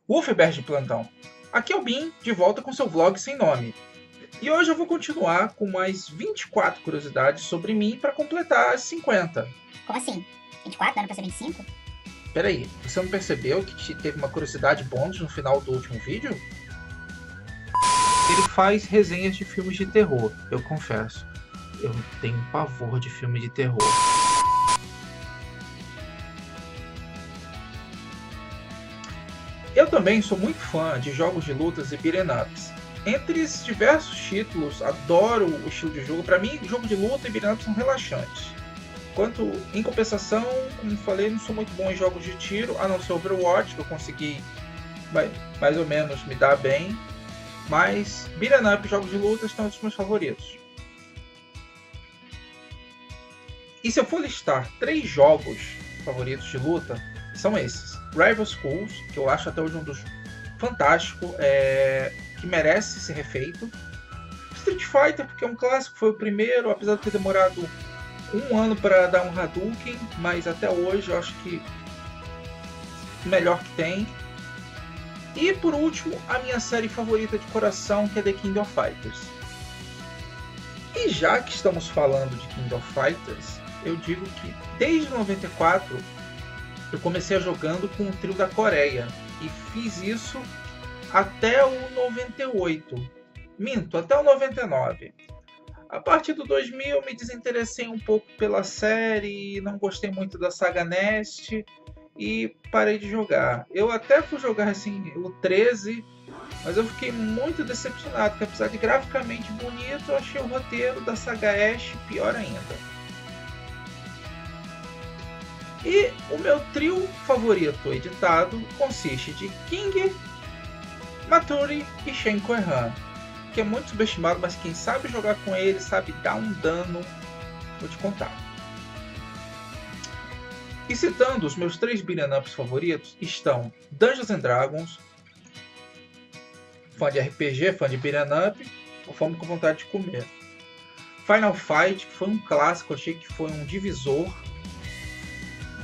Wolfberg de plantão. Aqui é o Bin, de volta com seu vlog sem nome. E hoje eu vou continuar com mais 24 curiosidades sobre mim para completar as 50. Como assim? 24? Não era pra ser 25? Peraí, você não percebeu que teve uma curiosidade bônus no final do último vídeo? Ele faz resenhas de filmes de terror, eu confesso. Eu tenho pavor de filme de terror. Eu também sou muito fã de jogos de lutas e beat'em ups. Entre esses diversos títulos, adoro o estilo de jogo. Para mim, jogo de luta e beat'em ups são relaxantes. Em compensação, como falei, não sou muito bom em jogos de tiro, a não ser Overwatch, que eu consegui mais ou menos me dar bem. Mas beat'em up e jogos de luta estão entre os meus favoritos. E se eu for listar 3 jogos favoritos de luta, são esses. Rival Schools, que eu acho até hoje um dos fantásticos, que merece ser refeito. Street Fighter, porque é um clássico, foi o primeiro, apesar de ter demorado um ano para dar um Hadouken, mas até hoje eu acho que o melhor que tem. E por último, a minha série favorita de coração, que é The King of Fighters. E já que estamos falando de King of Fighters, eu digo que desde 94 eu comecei jogando com o trio da Coreia e fiz isso até o 98. Minto, até o 99. A partir do 2000 eu me desinteressei um pouco pela série, não gostei muito da saga Nest e parei de jogar. Eu até fui jogar assim o 13, mas eu fiquei muito decepcionado, porque apesar de graficamente bonito, eu achei o roteiro da saga Ash pior ainda. E o meu trio favorito editado consiste de King, Maturi e Shen Koehan, que é muito subestimado, mas quem sabe jogar com ele sabe dar um dano, vou te contar. E citando os meus 3 beat'em ups favoritos estão Dungeons and Dragons, fã de RPG, fã de beat'em up, ou fome com vontade de comer. Final Fight, que foi um clássico, achei que foi um divisor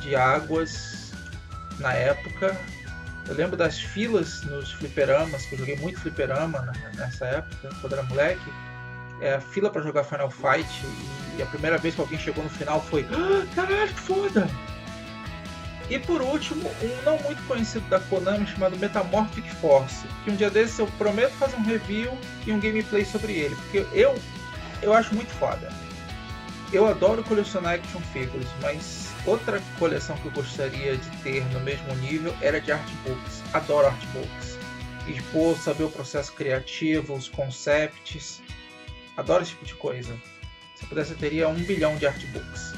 de águas na época. Eu lembro das filas nos fliperamas, que eu joguei muito fliperama nessa época, quando era moleque. A fila para jogar Final Fight, e a primeira vez que alguém chegou no final foi caralho, que foda! E por último, um não muito conhecido da Konami chamado Metamorphic Force, que um dia desses eu prometo fazer um review e um gameplay sobre ele, porque eu acho muito foda. Eu adoro colecionar action figures, mas outra coleção que eu gostaria de ter no mesmo nível era de artbooks. Adoro artbooks. Expor, saber o processo criativo, os concepts. Adoro esse tipo de coisa. Se eu pudesse, eu teria 1 bilhão de artbooks.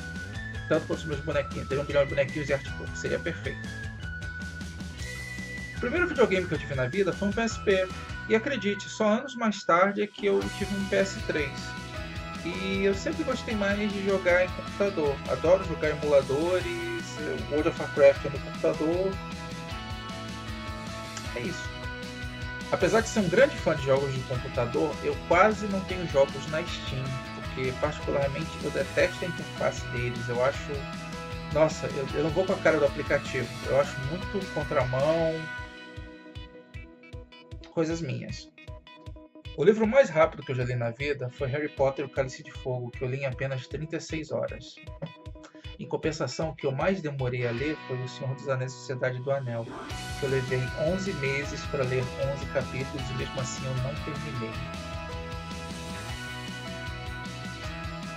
Tanto quanto os meus bonequinhos. Teria 1 bilhão de bonequinhos e artbooks. Seria perfeito. O primeiro videogame que eu tive na vida foi um PSP. E acredite, só anos mais tarde é que eu tive um PS3. E eu sempre gostei mais de jogar em computador. Adoro jogar em emuladores, World of Warcraft no computador. É isso. Apesar de ser um grande fã de jogos de computador, eu quase não tenho jogos na Steam, porque particularmente eu detesto a interface deles. Eu acho... Nossa, eu não vou com a cara do aplicativo. Eu acho muito contramão. Coisas minhas. O livro mais rápido que eu já li na vida foi Harry Potter e o Cálice de Fogo, que eu li em apenas 36 horas. Em compensação, o que eu mais demorei a ler foi O Senhor dos Anéis e a Sociedade do Anel, que eu levei 11 meses para ler 11 capítulos e mesmo assim eu não terminei.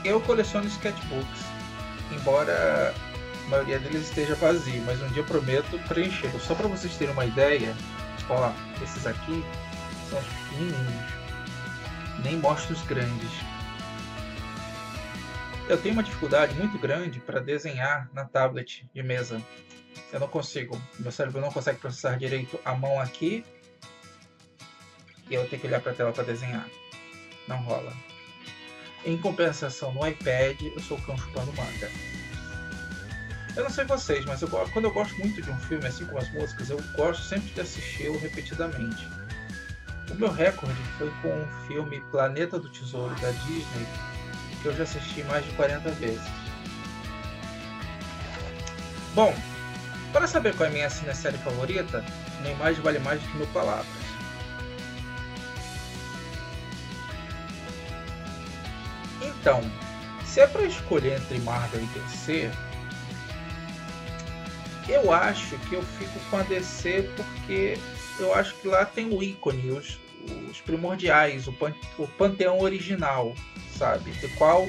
Eu coleciono sketchbooks, embora a maioria deles esteja vazio, mas um dia eu prometo preenchê-los. Só para vocês terem uma ideia, ó, esses aqui são os pequenininhos. Nem mostro os grandes. Eu tenho uma dificuldade muito grande para desenhar na tablet de mesa. Eu não consigo. Meu cérebro não consegue processar direito a mão aqui. E eu tenho que olhar para a tela para desenhar. Não rola. Em compensação, no iPad, eu sou o cão chupando manga. Eu não sei vocês, mas quando eu gosto muito de um filme, assim como as músicas, eu gosto sempre de assisti-lo repetidamente. O meu recorde foi com o filme Planeta do Tesouro da Disney, que eu já assisti mais de 40 vezes. Bom, Para saber qual é a minha cinesérie favorita, nem mais vale mais do que 1000 palavras. Então, se é para escolher entre Marvel e DC, eu acho que eu fico com a DC porque eu acho que lá tem o ícone, os primordiais, o panteão original, sabe? Do qual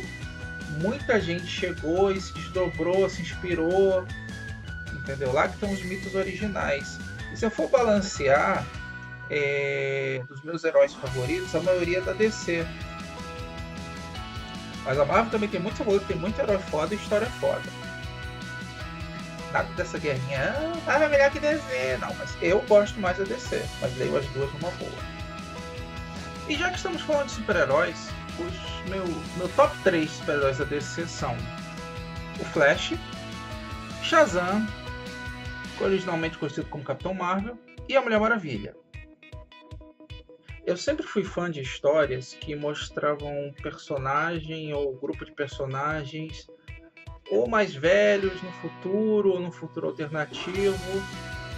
muita gente chegou e se desdobrou, se inspirou, entendeu? Lá que estão os mitos originais. E se eu for balancear dos meus heróis favoritos, a maioria é da DC. Mas a Marvel também tem muito favorito, tem muito herói foda e história foda. Nada dessa guerrinha, Marvel é melhor que DC. Não, mas eu gosto mais da DC, mas leio as duas numa boa. E já que estamos falando de super-heróis, meu top 3 super-heróis da DC são o Flash, Shazam, originalmente conhecido como Capitão Marvel, e a Mulher Maravilha. Eu sempre fui fã de histórias que mostravam um personagem ou grupo de personagens ou mais velhos no futuro, ou no futuro alternativo,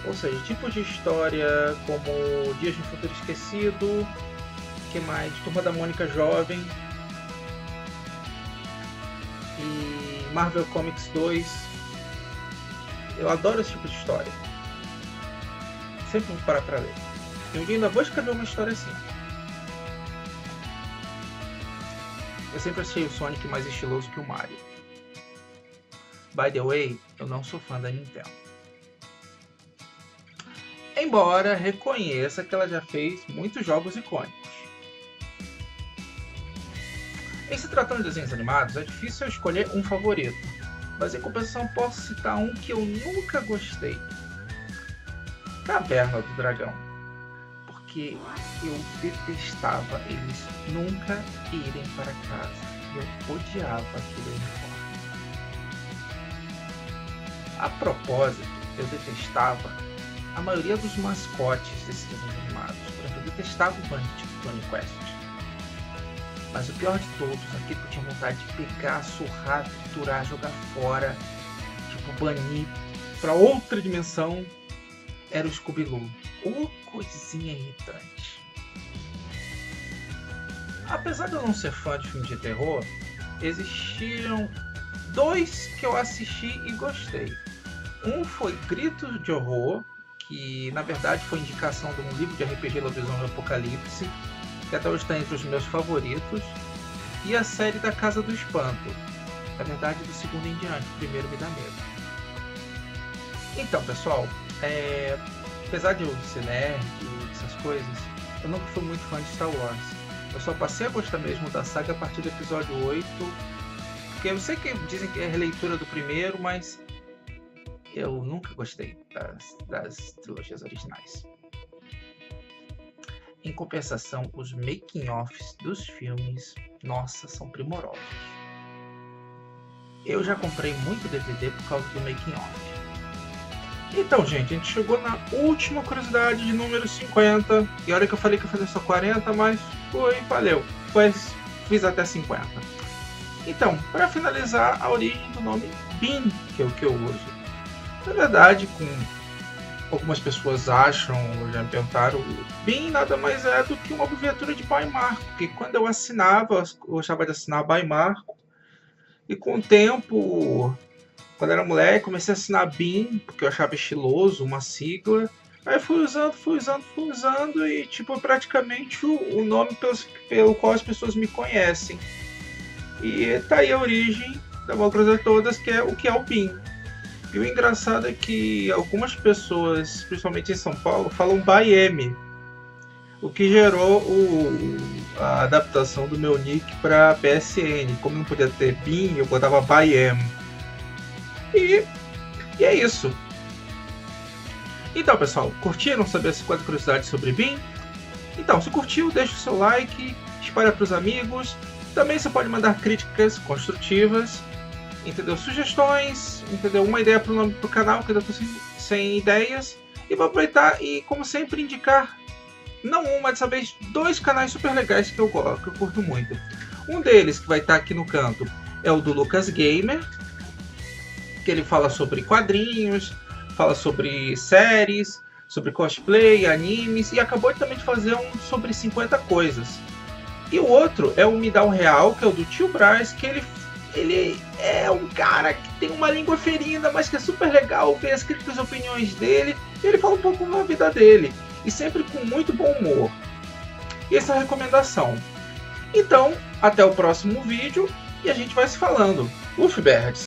ou seja, tipos de história como Dias de um Futuro Esquecido, que mais? Turma da Mônica Jovem e Marvel Comics 2. Eu adoro esse tipo de história. Sempre vou parar pra ler. E um dia ainda vou escrever uma história assim. Eu sempre achei o Sonic mais estiloso que o Mario. By the way, eu não sou fã da Nintendo. Embora reconheça que ela já fez muitos jogos icônicos. Em se tratando de desenhos animados, é difícil eu escolher um favorito. Mas em compensação posso citar um que eu nunca gostei. Caverna do Dragão. Porque eu detestava eles nunca irem para casa. Eu odiava aquele uniforme. A propósito, eu detestava a maioria dos mascotes desses desenhos animados. Por exemplo, eu detestava o Bandit do Tony Quest. Mas o pior de todos, aquele que eu tinha vontade de pegar, surrar, triturar, jogar fora, tipo banir para outra dimensão, era o Scooby-Doo. Coisinha irritante. Apesar de eu não ser fã de filmes de terror, existiram 2 que eu assisti e gostei. Um foi Gritos de Horror, que na verdade foi indicação de um livro de RPG Lobisomem Apocalipse, que até hoje está entre os meus favoritos, e a série da Casa do Espanto, na verdade do segundo em diante, o primeiro me dá medo. Então pessoal, apesar de eu ser nerd e essas coisas, eu nunca fui muito fã de Star Wars. Eu só passei a gostar mesmo da saga a partir do episódio 8, porque eu sei que dizem que é releitura do primeiro, mas eu nunca gostei das trilogias originais. Em compensação, os making-offs dos filmes, nossa, são primorosos. Eu já comprei muito DVD por causa do making-off. Então, gente, a gente chegou na última curiosidade de número 50. E olha que eu falei que ia fazer só 40, mas valeu. Fiz até 50. Então, para finalizar, a origem do nome Bean, que é o que eu uso. Na verdade, algumas pessoas acham, ou já me perguntaram, Bean nada mais é do que uma abreviatura de By Marco, porque quando eu assinava, eu gostava de assinar By Marco, e com o tempo, quando era moleque, comecei a assinar Bean, porque eu achava estiloso, uma sigla, aí fui usando, e tipo, praticamente o nome pelo qual as pessoas me conhecem. E tá aí a origem da maior coisa de todas, que é o Bean. E o engraçado é que algumas pessoas, principalmente em São Paulo, falam By-M, o que gerou a adaptação do meu nick para PSN. Como não podia ter Bean, eu botava By-M. E é isso. Então, pessoal, curtiram saber as 50 curiosidades sobre Bean? Então, se curtiu, deixa o seu like, espalha para os amigos. Também você pode mandar críticas construtivas, entendeu? Sugestões, entendeu? Uma ideia para o nome do canal, que eu estou sem ideias. E vou aproveitar e, como sempre, indicar, não um, mas dessa vez 2 canais super legais que eu curto muito. Um deles, que vai estar aqui no canto, é o do Lucas Gamer, que ele fala sobre quadrinhos, fala sobre séries, sobre cosplay, animes, e acabou também de fazer um sobre 50 coisas. E o outro é o Me Dá um Real, que é o do Tio Braz, que ele é um cara que tem uma língua ferina, mas que é super legal ver as críticas e opiniões dele, e ele fala um pouco da vida dele, e sempre com muito bom humor. E essa é a recomendação. Então, até o próximo vídeo, e a gente vai se falando. Uf, Berds!